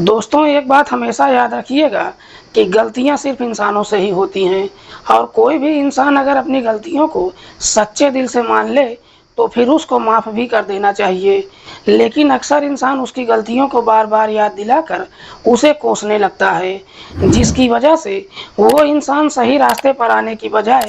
दोस्तों, एक बात हमेशा याद रखिएगा कि गलतियां सिर्फ इंसानों से ही होती हैं और कोई भी इंसान अगर अपनी गलतियों को सच्चे दिल से मान ले तो फिर उसको माफ़ भी कर देना चाहिए। लेकिन अक्सर इंसान उसकी गलतियों को बार बार याद दिलाकर उसे कोसने लगता है, जिसकी वजह से वो इंसान सही रास्ते पर आने की बजाय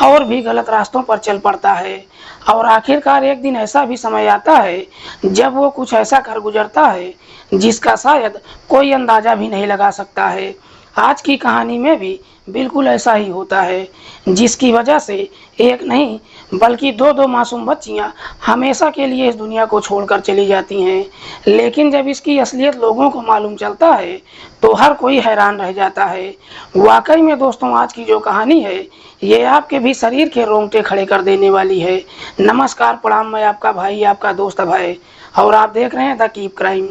और भी गलत रास्तों पर चल पड़ता है। और आखिरकार एक दिन ऐसा भी समय आता है जब वो कुछ ऐसा कर गुजरता है जिसका शायद कोई अंदाज़ा भी नहीं लगा सकता है। आज की कहानी में भी बिल्कुल ऐसा ही होता है, जिसकी वजह से एक नहीं बल्कि दो दो मासूम बच्चियां हमेशा के लिए इस दुनिया को छोड़कर चली जाती हैं। लेकिन जब इसकी असलियत लोगों को मालूम चलता है तो हर कोई हैरान रह जाता है। वाकई में दोस्तों, आज की जो कहानी है ये आपके भी शरीर के रोंगटे खड़े कर देने वाली है। नमस्कार, प्रणाम, मैं आपका भाई, आपका दोस्त अभय, और आप देख रहे हैं द कीप क्राइम।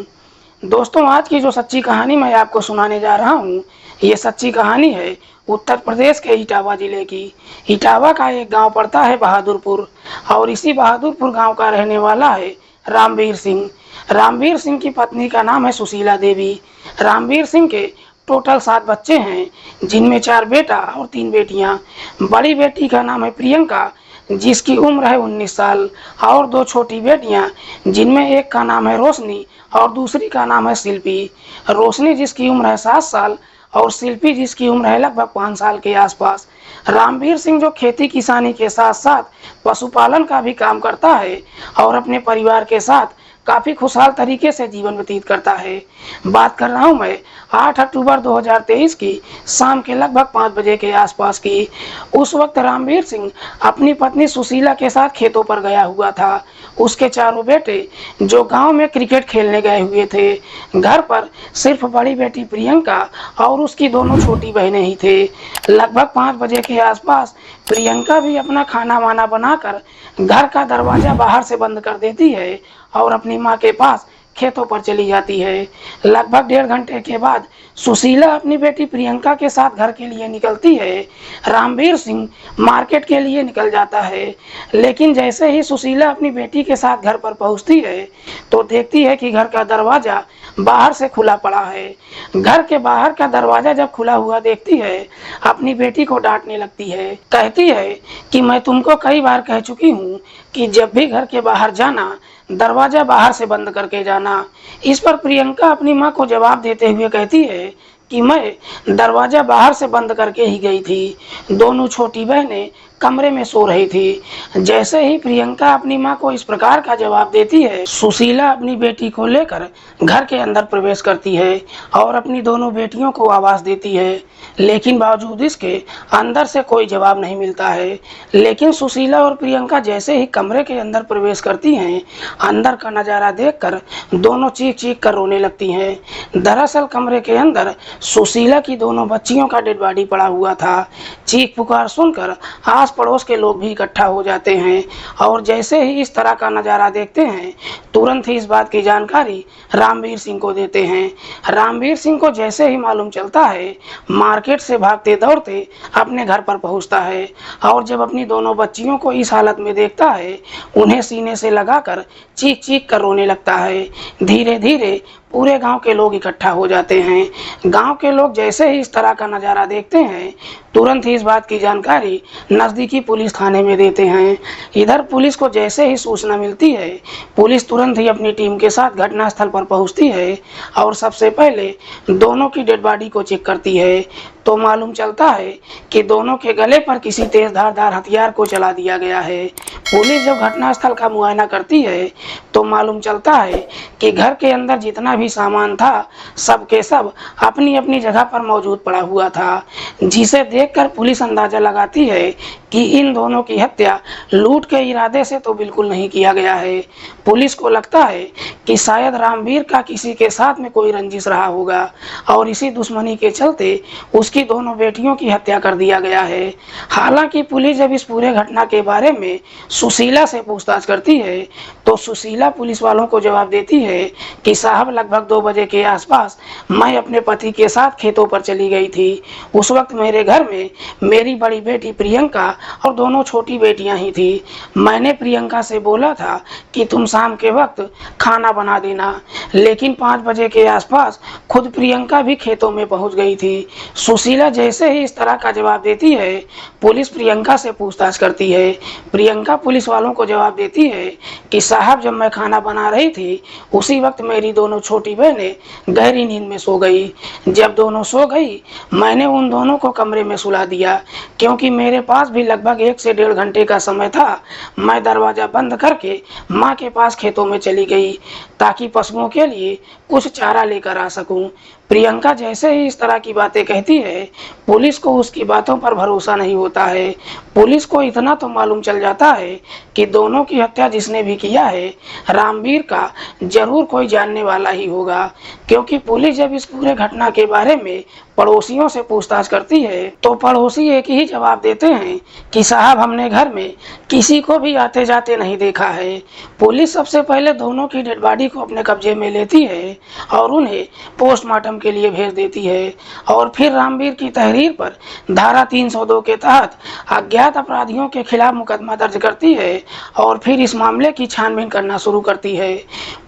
दोस्तों, आज की जो सच्ची कहानी मैं आपको सुनाने जा रहा हूँ, ये सच्ची कहानी है उत्तर प्रदेश के इटावा जिले की। इटावा का एक गांव पड़ता है बहादुरपुर, और इसी बहादुरपुर गांव का रहने वाला है रामवीर सिंह। रामवीर सिंह की पत्नी का नाम है सुशीला देवी। रामवीर सिंह के टोटल 7 बच्चे हैं, जिनमें 4 बेटा और 3 बेटियां। बड़ी बेटी का नाम है प्रियंका, जिसकी उम्र है 19 साल, और 2 छोटी बेटियां, जिनमें एक का नाम है रोशनी और दूसरी का नाम है शिल्पी। रोशनी जिसकी उम्र है 7 साल और शिल्पी जिसकी उम्र है लगभग 5 साल के आसपास। रामवीर सिंह जो खेती किसानी के साथ साथ पशुपालन का भी काम करता है और अपने परिवार के साथ काफ़ी खुशहाल तरीके से जीवन व्यतीत करता है। बात कर रहा हूँ मैं 8 अक्टूबर 2023 की शाम के लगभग 5 बजे के आसपास की। उस वक्त रामवीर सिंह अपनी पत्नी सुशीला के साथ खेतों पर गया हुआ था। उसके चारों बेटे जो गांव में क्रिकेट खेलने गए हुए थे। घर पर सिर्फ बड़ी बेटी प्रियंका और उसकी दोनों छोटी बहनें ही थे। लगभग 5 बजे के आसपास प्रियंका भी अपना खाना वाना बनाकर घर का दरवाज़ा बाहर से बंद कर देती है और अपनी माँ के पास खेतों पर चली जाती है। लगभग 1.5 घंटे के बाद सुशीला अपनी बेटी प्रियंका के साथ घर के लिए निकलती है। रामवीर सिंह मार्केट के लिए निकल जाता है, लेकिन जैसे ही सुशीला अपनी बेटी के साथ घर पर पहुंचती है तो देखती है कि घर का दरवाज़ा बाहर से खुला पड़ा है। घर के बाहर का दरवाज़ा जब खुला हुआ देखती है, अपनी बेटी को डांटने लगती है। कहती है कि मैं तुमको कई बार कह चुकी हूँ कि जब भी घर के बाहर जाना दरवाज़ा बाहर से बंद करके जाना। इस पर प्रियंका अपनी माँ को जवाब देते हुए कहती है कि मैं दरवाज़ा बाहर से बंद करके ही गई थी। दोनों छोटी बहनें कमरे में सो रही थी। जैसे ही प्रियंका अपनी माँ को इस प्रकार का जवाब देती है, सुशीला अपनी बेटी को लेकर घर के अंदर प्रवेश करती है और अपनी दोनों बेटियों को आवाज़ देती है, लेकिन बावजूद इसके अंदर से कोई जवाब नहीं मिलता है। लेकिन सुशीला और प्रियंका जैसे ही कमरे के अंदर प्रवेश करती हैं, अंदर का नज़ारा देखकर दोनों चीख चीख कर रोने लगती हैं। दरअसल कमरे के अंदर सुशीला की दोनों बच्चियों का डेड बॉडी पड़ा हुआ था। चीख पुकार सुनकर आस पड़ोस के लोग भी इकट्ठा हो जाते हैं और जैसे ही इस तरह का नज़ारा देखते हैं, तुरंत ही इस बात की जानकारी रामवीर सिंह को देते हैं। रामवीर सिंह को जैसे ही मालूम चलता है, मार्केट से भागते दौड़ते अपने घर पर पहुंचता है और जब अपनी दोनों बच्चियों को इस हालत में देखता है, उन्हें सीने से लगाकर चीख चीख कर रोने लगता है। धीरे धीरे पूरे गांव के लोग इकट्ठा हो जाते हैं। गांव के लोग जैसे ही इस तरह का नज़ारा देखते हैं, तुरंत ही इस बात की जानकारी नज़दीकी पुलिस थाने में देते हैं। इधर पुलिस को जैसे ही सूचना मिलती है, पुलिस तुरंत ही अपनी टीम के साथ घटनास्थल पर पहुंचती है और सबसे पहले दोनों की डेड बॉडी को चेक करती है। तो मालूम चलता है कि दोनों के गले पर किसी तेज धारदार हथियार को चला दिया गया है। पुलिस जब घटनास्थल का मुआयना करती है तो मालूम चलता है कि घर के अंदर जितना भी सामान था सब के सब अपनी अपनी जगह पर मौजूद पड़ा हुआ था, जिसे देखकर पुलिस अंदाजा लगाती है कि इन दोनों की हत्या लूट के इरादे से तो बिल्कुल नहीं किया गया है। पुलिस को लगता है कि शायद रामवीर का किसी के साथ में कोई रंजिश रहा होगा और इसी दुश्मनी के चलते उसकी दोनों बेटियों की हत्या कर दिया गया है। हालांकि पुलिस जब इस पूरे घटना के बारे में सुशीला से पूछताछ करती है तो सुशीला पुलिस वालों को जवाब देती है कि साहब, लगभग लगभग 2 बजे के आसपास मैं अपने पति के साथ खेतों पर चली गई थी। उस वक्त मेरे घर में मेरी बड़ी बेटी प्रियंका और दोनों छोटी बेटियां ही थी। मैंने प्रियंका से बोला था कि तुम शाम के वक्त खाना बना देना, लेकिन 5 बजे के आसपास खुद प्रियंका भी खेतों में पहुंच गई थी। सुशीला जैसे ही इस तरह का जवाब देती है, पुलिस प्रियंका से पूछताछ करती है। प्रियंका पुलिस वालों को जवाब देती है कि साहब, जब मैं खाना बना रही थी उसी वक्त मेरी दोनों छोटी बहनें गहरी नींद में सो गई। जब दोनों सो गई, मैंने उन दोनों को कमरे में सुला दिया। क्योंकि मेरे पास भी लगभग 1 से 1.5 घंटे का समय था, मैं दरवाजा बंद करके माँ के पास खेतों में चली गई ताकि पशुओं के लिए कुछ चारा लेकर आ सकूं। प्रियंका जैसे ही इस तरह की बातें कहती है, पुलिस को उसकी बातों पर भरोसा नहीं होता है। पुलिस को इतना तो मालूम चल जाता है कि दोनों की हत्या जिसने भी किया है, रामवीर का जरूर कोई जानने वाला ही होगा। क्योंकि पुलिस जब इस पूरे घटना के बारे में पड़ोसियों से पूछताछ करती है तो पड़ोसी एक ही जवाब देते हैं कि साहब, हमने घर में किसी को भी आते जाते नहीं देखा है। पुलिस सबसे पहले दोनों की डेड बॉडी को अपने कब्जे में लेती है और उन्हें पोस्टमार्टम के लिए भेज देती है, और फिर रामवीर की तहरीर पर धारा 302 के तहत अज्ञात अपराधियों के खिलाफ मुकदमा दर्ज करती है और फिर इस मामले की छानबीन करना शुरू करती है।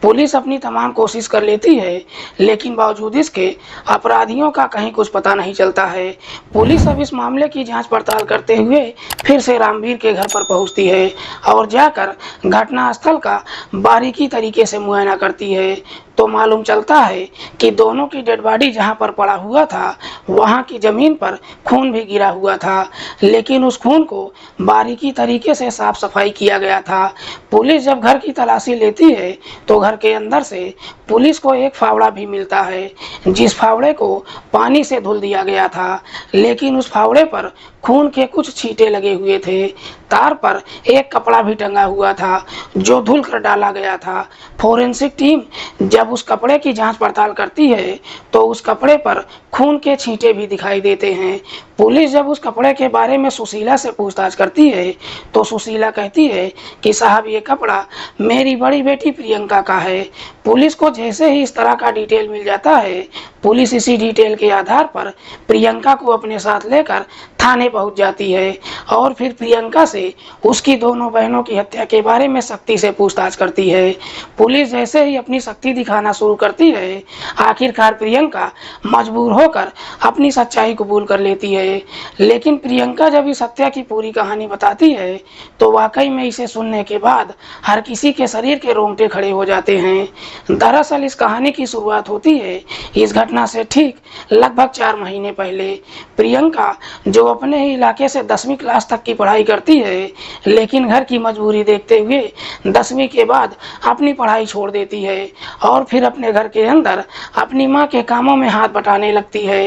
पुलिस अपनी तमाम कोशिश कर लेती है, लेकिन बावजूद इसके अपराधियों का कहीं कुछ पता नहीं चलता है। पुलिस अब इस मामले की जांच पड़ताल करते हुए फिर से रामवीर के घर पर पहुंचती है और जाकर घटनास्थल का बारीकी तरीके से मुआयना करती है। तो मालूम चलता है कि दोनों की डेड बॉडी जहां पर पड़ा हुआ था, वहां की जमीन पर खून भी गिरा हुआ था, लेकिन उस खून को बारीकी तरीके से साफ सफाई किया गया था। पुलिस जब घर की तलाशी लेती है तो घर के अंदर से पुलिस को एक फावड़ा भी मिलता है, जिस फावड़े को पानी से धुल दिया गया था, लेकिन उस फावड़े पर खून के कुछ छींटे लगे हुए थे। तार पर एक कपड़ा भी टंगा हुआ था जो धुल कर डाला गया था। फोरेंसिक टीम जब उस कपड़े की जांच पड़ताल करती है तो उस कपड़े पर खून के छींटे भी दिखाई देते हैं। पुलिस जब उस कपड़े के बारे में सुशीला से पूछताछ करती है तो सुशीला कहती है कि साहब, ये कपड़ा मेरी बड़ी बेटी प्रियंका का है। पुलिस को जैसे ही इस तरह का डिटेल मिल जाता है, पुलिस इसी डिटेल के आधार पर प्रियंका को अपने साथ लेकर थाने पहुंच जाती है और फिर प्रियंका से उसकी दोनों बहनों की हत्या के बारे में सख्ती से पूछताछ करती है। पुलिस जैसे ही अपनी सख्ती दिखाना शुरू करती है, आखिरकार प्रियंका मजबूर होकर अपनी सच्चाई कबूल कर लेती है। लेकिन प्रियंका जब इस हत्या की पूरी कहानी बताती है तो वाकई में इसे सुनने के बाद हर किसी के शरीर के रोंगटे खड़े हो जाते हैं। दरअसल इस कहानी की शुरुआत होती है इस घटना से ठीक लगभग 4 महीने पहले। प्रियंका जो अपने ही इलाके से 10वीं क्लास तक की पढ़ाई करती है, लेकिन घर की मजबूरी देखते हुए 10वीं के बाद अपनी पढ़ाई छोड़ देती है और फिर अपने घर के अंदर अपनी माँ के कामों में हाथ बटाने लगती है।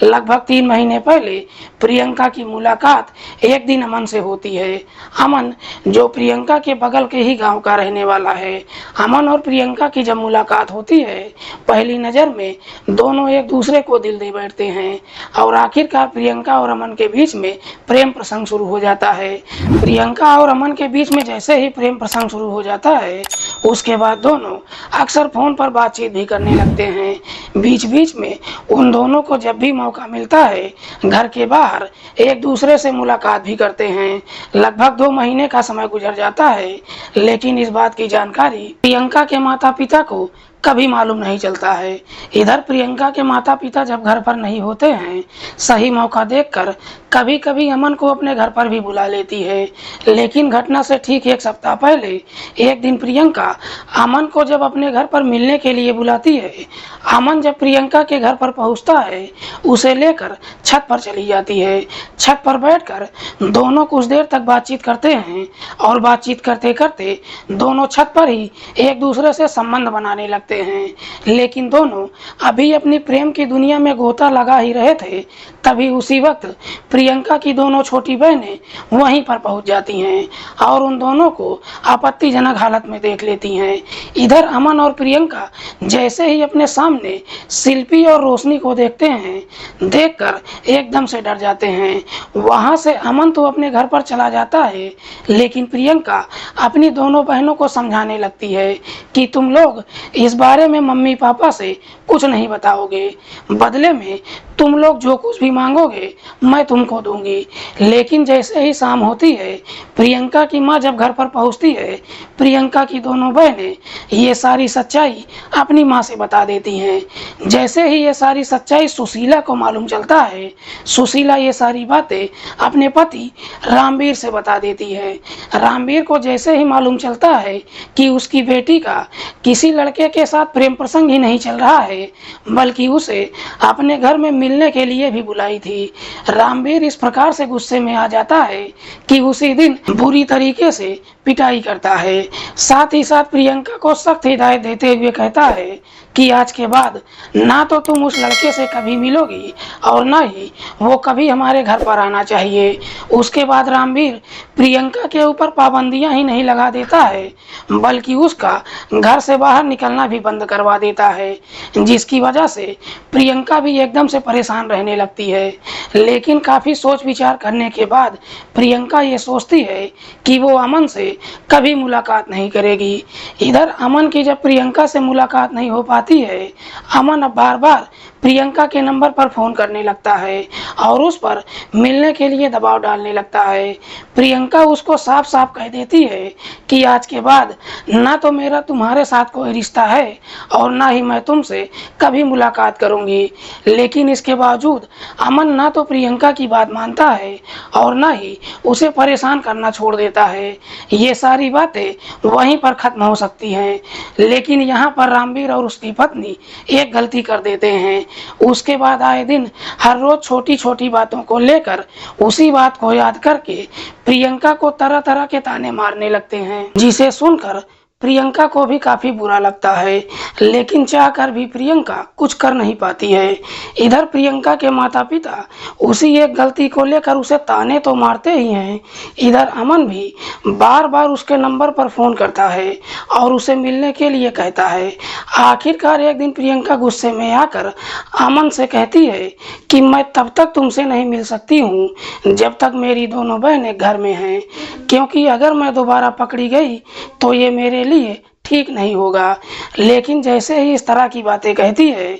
लगभग 3 महीने पहले प्रियंका की मुलाकात एक दिन अमन से होती है। अमन जो प्रियंका के बगल के ही गांव का रहने वाला है। अमन और प्रियंका की जब मुलाकात होती है, पहली नज़र में दोनों एक दूसरे को दिल दे बैठते हैं और आखिरकार प्रियंका और अमन के बीच में प्रेम प्रसंग शुरू हो जाता है। प्रियंका और अमन के बीच में जैसे ही प्रेम प्रसंग शुरू हो जाता है, उसके बाद दोनों अक्सर फोन पर बातचीत भी करने लगते हैं। बीच बीच में उन दोनों को जब भी मौका मिलता है, घर के बाहर एक दूसरे से मुलाकात भी करते हैं। लगभग 2 महीने का समय गुजर जाता है, लेकिन इस बात की जानकारी प्रियंका के माता पिता को कभी मालूम नहीं चलता है। इधर प्रियंका के माता पिता जब घर पर नहीं होते हैं, सही मौका देखकर कभी कभी अमन को अपने घर पर भी बुला लेती है। लेकिन घटना से ठीक 1 सप्ताह पहले एक दिन प्रियंका अमन को जब अपने घर पर मिलने के लिए बुलाती है, अमन जब प्रियंका के घर पर पहुंचता है, उसे लेकर छत पर चली जाती है। छत पर बैठकर दोनों कुछ देर तक बातचीत करते हैं और बातचीत करते करते दोनों छत पर ही एक दूसरे से संबंध बनाने लगते हैं। लेकिन दोनों अभी अपनी प्रेम की दुनिया में गोता लगा ही रहे थे, तभी उसी वक्त प्रियंका की दोनों छोटी बहनें वहीं पर पहुंच जाती हैं और उन दोनों को आपत्तिजनक हालत में देख लेती हैं। इधर अमन और प्रियंका जैसे ही अपने सामने शिल्पी और रोशनी को देखते हैं, देखकर एकदम से डर जाते हैं। वहां से अमन तो अपने घर पर चला जाता है, लेकिन प्रियंका अपनी दोनों बहनों को समझाने लगती है कि तुम लोग इस बारे में मम्मी पापा से कुछ नहीं बताओगे, बदले में तुम लोग जो कुछ भी मांगोगे मैं तुमको दूंगी। लेकिन जैसे ही शाम होती है, प्रियंका की माँ जब घर पर पहुंचती है, प्रियंका की दोनों बहनें ये सारी सच्चाई अपनी माँ से बता देती हैं। जैसे ही ये सारी सच्चाई सुशीला को मालूम चलता है, सुशीला ये सारी बातें अपने पति रामवीर से बता देती है। रामवीर को जैसे ही मालूम चलता है कि उसकी बेटी का किसी लड़के के साथ प्रेम प्रसंग ही नहीं चल रहा है, बल्कि उसे अपने घर में मिलने के लिए भी बुलाई थी, रामवीर इस प्रकार से गुस्से में आ जाता है कि उसी दिन बुरी तरीके से पिटाई करता है। साथ ही साथ प्रियंका को सख्त हिदायत देते हुए कहता है कि आज के बाद ना तो तुम उस लड़के से कभी मिलोगी और ना ही वो कभी हमारे घर पर आना चाहिए। उसके बाद रामवीर प्रियंका के ऊपर पाबंदियां ही नहीं लगा देता है, बल्कि उसका घर से बाहर निकलना भी बंद करवा देता है, जिसकी वजह से प्रियंका भी एकदम से परेशान रहने लगती है। लेकिन काफ़ी सोच विचार करने के बाद प्रियंका ये सोचती है कि वो अमन से कभी मुलाकात नहीं करेगी। इधर अमन की जब प्रियंका से मुलाकात नहीं हो पाती है, अमन अब बार बार प्रियंका के नंबर पर फ़ोन करने लगता है और उस पर मिलने के लिए दबाव डालने लगता है। प्रियंका उसको साफ साफ कह देती है कि आज के बाद ना तो मेरा तुम्हारे साथ कोई रिश्ता है और ना ही मैं तुमसे कभी मुलाकात करूंगी। लेकिन इसके बावजूद अमन ना तो प्रियंका की बात मानता है और ना ही उसे परेशान करना छोड़ देता है। ये सारी बातें वहीं पर ख़त्म हो सकती हैं, लेकिन यहाँ पर रामवीर और उसकी पत्नी एक गलती कर देते हैं। उसके बाद आए दिन हर रोज छोटी छोटी बातों को लेकर उसी बात को याद करके प्रियंका को तरह तरह के ताने मारने लगते हैं, जिसे सुनकर प्रियंका को भी काफी बुरा लगता है, लेकिन चाहकर भी प्रियंका कुछ कर नहीं पाती है। इधर प्रियंका के माता पिता उसी एक गलती को लेकर उसे ताने तो मारते ही हैं, इधर अमन भी बार बार उसके नंबर पर फोन करता है और उसे मिलने के लिए कहता है। आखिरकार एक दिन प्रियंका गुस्से में आकर अमन से कहती है कि मैं तब तक तुमसे नहीं मिल सकती हूँ जब तक मेरी दोनों बहनें घर में हैं, क्योंकि अगर मैं दोबारा पकड़ी गई तो ये मेरे लिए ठीक नहीं होगा। लेकिन जैसे ही इस तरह की बातें कहती है,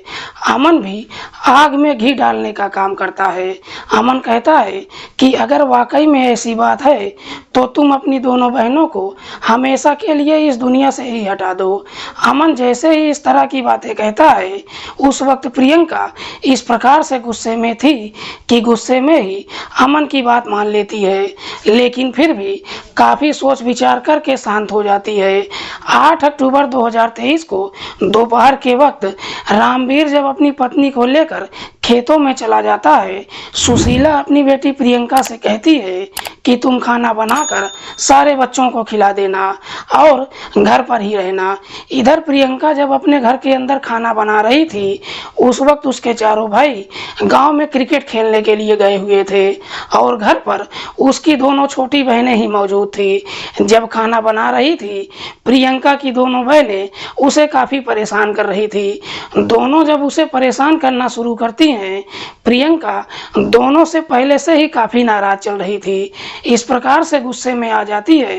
अमन भी आग में घी डालने का काम करता है। अमन कहता है कि अगर वाकई में ऐसी बात है तो तुम अपनी दोनों बहनों को हमेशा के लिए इस दुनिया से ही हटा दो। अमन जैसे ही इस तरह की बातें कहता है, उस वक्त प्रियंका इस प्रकार से गुस्से में थी कि गुस्से में ही अमन की बात मान लेती है, लेकिन फिर भी काफ़ी सोच विचार करके शांत हो जाती है। 8 अक्टूबर 2023 को दोपहर के वक्त रामवीर जब अपनी पत्नी को लेकर खेतों में चला जाता है, सुशीला अपनी बेटी प्रियंका से कहती है कि तुम खाना बनाकर सारे बच्चों को खिला देना और घर पर ही रहना। इधर प्रियंका जब अपने घर के अंदर खाना बना रही थी, उस वक्त उसके चारों भाई गांव में क्रिकेट खेलने के लिए गए हुए थे और घर पर उसकी दोनों छोटी बहनें ही मौजूद थी। जब खाना बना रही थी, प्रियंका की दोनों बहनें उसे काफ़ी परेशान कर रही थी। दोनों जब उसे परेशान करना शुरू करती हैं, प्रियंका दोनों से पहले से ही काफ़ी नाराज चल रही थी। इस प्रकार से गुस्से में आ जाती है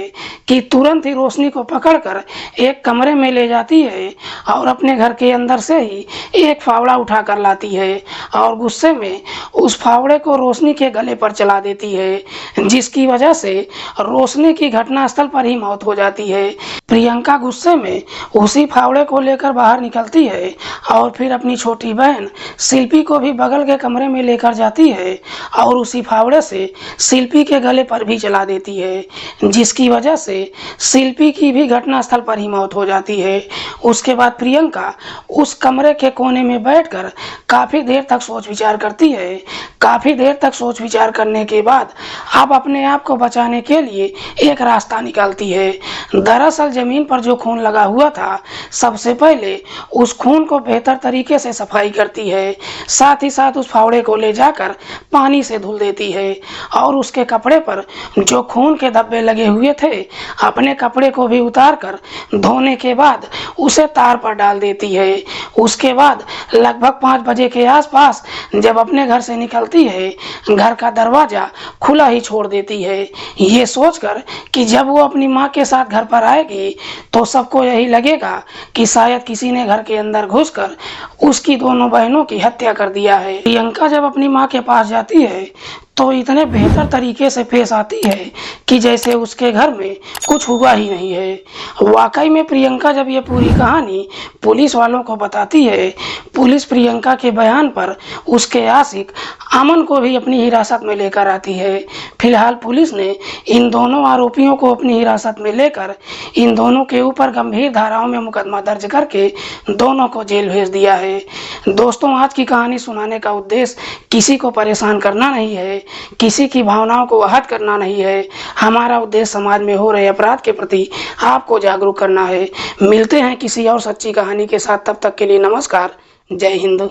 कि तुरंत ही रोशनी को पकड़कर एक कमरे में ले जाती है और अपने घर के अंदर से ही एक फावड़ा उठा कर लाती है और गुस्से में उस फावड़े को रोशनी के गले पर चला देती है, जिसकी वजह से रोशनी की घटनास्थल पर ही मौत हो जाती है। प्रियंका गुस्से में उसी फावड़े को लेकर बाहर निकलती है और फिर अपनी छोटी बहन शिल्पी को भी बगल के कमरे में लेकर जाती है और उसी फावड़े से शिल्पी के गले पर भी चला देती है, जिसकी वजह से शिल्पी की भी घटनास्थल पर ही मौत हो जाती है। उसके बाद प्रियंका उस कमरे के कोने में बैठकर काफ़ी देर तक सोच विचार करती है। काफ़ी देर तक सोच विचार करने के बाद अब अपने आप को बचाने के लिए एक रास्ता निकालती है। दरअसल ज़मीन पर जो खून लगा हुआ था, सबसे पहले उस खून को बेहतर तरीके से सफाई करती है। साथ ही साथ उस फावड़े को ले जाकर पानी से धुल देती है और उसके कपड़े पर जो खून के धब्बे लगे हुए थे, अपने कपड़े को भी उतार कर धोने के बाद उसे तार पर डाल देती है। उसके बाद लगभग 5 बजे के आसपास जब अपने घर से निकलती है, घर का दरवाजा खुला ही छोड़ देती है, ये सोचकर कि जब वो अपनी माँ के साथ घर पर आएगी तो सबको यही लगेगा कि शायद किसी ने घर के अंदर घुसकर उसकी दोनों बहनों की हत्या कर दिया है। प्रियंका जब अपनी माँ के पास जाती है तो इतने बेहतर तरीके से पेश आती है कि जैसे उसके घर में कुछ हुआ ही नहीं है। वाकई में प्रियंका जब ये पूरी कहानी पुलिस वालों को बताती है, पुलिस प्रियंका के बयान पर उसके आशिक अमन को भी अपनी हिरासत में लेकर आती है। फिलहाल पुलिस ने इन दोनों आरोपियों को अपनी हिरासत में लेकर इन दोनों के ऊपर गंभीर धाराओं में मुकदमा दर्ज करके दोनों को जेल भेज दिया है। दोस्तों, आज की कहानी सुनाने का उद्देश्य किसी को परेशान करना नहीं है, किसी की भावनाओं को आहत करना नहीं है। हमारा उद्देश्य समाज में हो रहे अपराध के प्रति आपको जागरूक करना है। मिलते हैं किसी और सच्ची कहानी के साथ, तब तक के लिए नमस्कार। जय हिंद।